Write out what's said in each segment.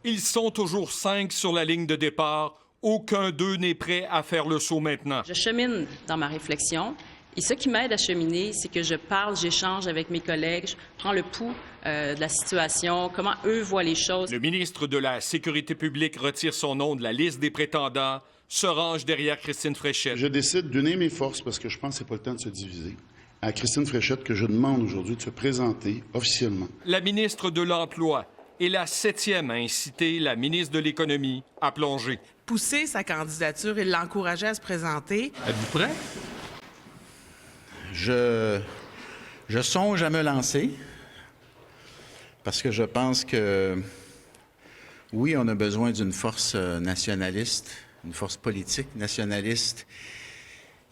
Ils sont toujours 5 sur la ligne de départ. Aucun d'eux n'est prêt à faire le saut maintenant. Je chemine dans ma réflexion. Et ce qui m'aide à cheminer, c'est que je parle, j'échange avec mes collègues, je prends le pouls de la situation, comment eux voient les choses. Le ministre de la Sécurité publique retire son nom de la liste des prétendants, se range derrière Christine Fréchette. Je décide d'unir mes forces, parce que je pense que ce n'est pas le temps de se diviser, à Christine Fréchette que je demande aujourd'hui de se présenter officiellement. La ministre de l'Emploi est la 7e à inciter la ministre de l'Économie à plonger. Pousser sa candidature et l'encourager à se présenter. Êtes-vous prêt? Je songe à me lancer parce que je pense que, oui, on a besoin d'une force nationaliste, une force politique nationaliste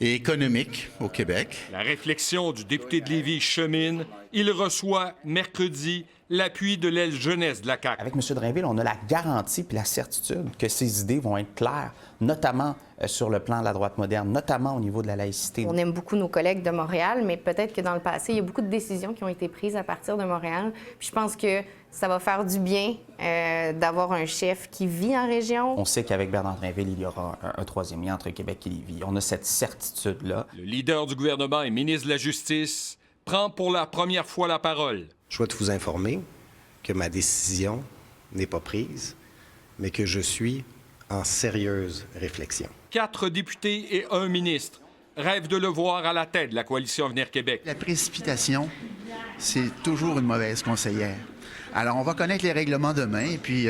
et économique au Québec. La réflexion du député de Lévis chemine. Il reçoit mercredi l'appui de l'aile jeunesse de la CAQ. Avec M. Drainville, on a la garantie puis la certitude que ses idées vont être claires, notamment sur le plan de la droite moderne, notamment au niveau de la laïcité. On aime beaucoup nos collègues de Montréal, mais peut-être que dans le passé, il y a beaucoup de décisions qui ont été prises à partir de Montréal. Puis je pense que ça va faire du bien d'avoir un chef qui vit en région. On sait qu'avec Bernard Drainville, il y aura un troisième lien entre Québec et Lévis. On a cette certitude-là. Le leader du gouvernement et ministre de la Justice prend pour la première fois la parole. Je souhaite vous informer que ma décision n'est pas prise, mais que je suis en sérieuse réflexion. 4 députés et 1 ministre rêvent de le voir à la tête de la coalition Avenir Québec. La précipitation, c'est toujours une mauvaise conseillère. Alors, on va connaître les règlements demain et puis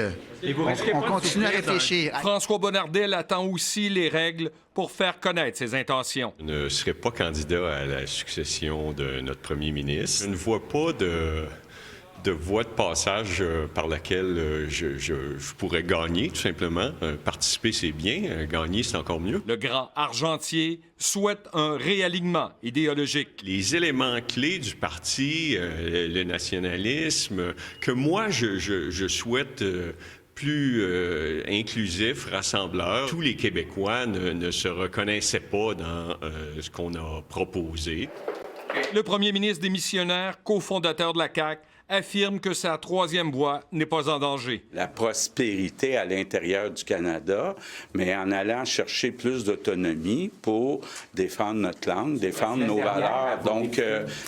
on continue à réfléchir. François Bonnardel attend aussi les règles pour faire connaître ses intentions. Je ne serai pas candidat à la succession de notre premier ministre. Je ne vois pas de voie de passage par laquelle je pourrais gagner, tout simplement. Participer, c'est bien. Gagner, c'est encore mieux. Le grand argentier souhaite un réalignement idéologique. Les éléments clés du parti, le nationalisme, que moi, je souhaite plus inclusif, rassembleur. Tous les Québécois ne se reconnaissaient pas dans ce qu'on a proposé. Le premier ministre démissionnaire, cofondateur de la CAQ, affirme que sa troisième voie n'est pas en danger. La prospérité à l'intérieur du Canada, mais en allant chercher plus d'autonomie pour défendre notre langue, défendre nos valeurs. Donc,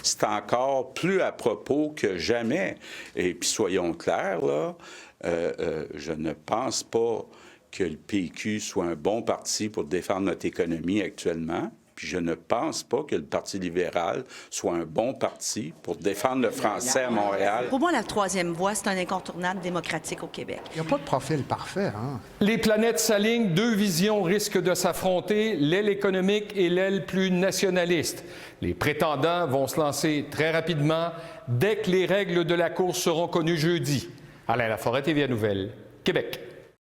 c'est encore plus à propos que jamais. Et puis, soyons clairs, là, je ne pense pas que le PQ soit un bon parti pour défendre notre économie actuellement. Puis je ne pense pas que le Parti libéral soit un bon parti pour défendre le français à Montréal. Pour moi, la troisième voie, c'est un incontournable démocratique au Québec. Il n'y a pas de profil parfait, hein? Les planètes s'alignent, 2 visions risquent de s'affronter, l'aile économique et l'aile plus nationaliste. Les prétendants vont se lancer très rapidement dès que les règles de la course seront connues jeudi. Alain Laforêt, TVA Nouvelle, Québec.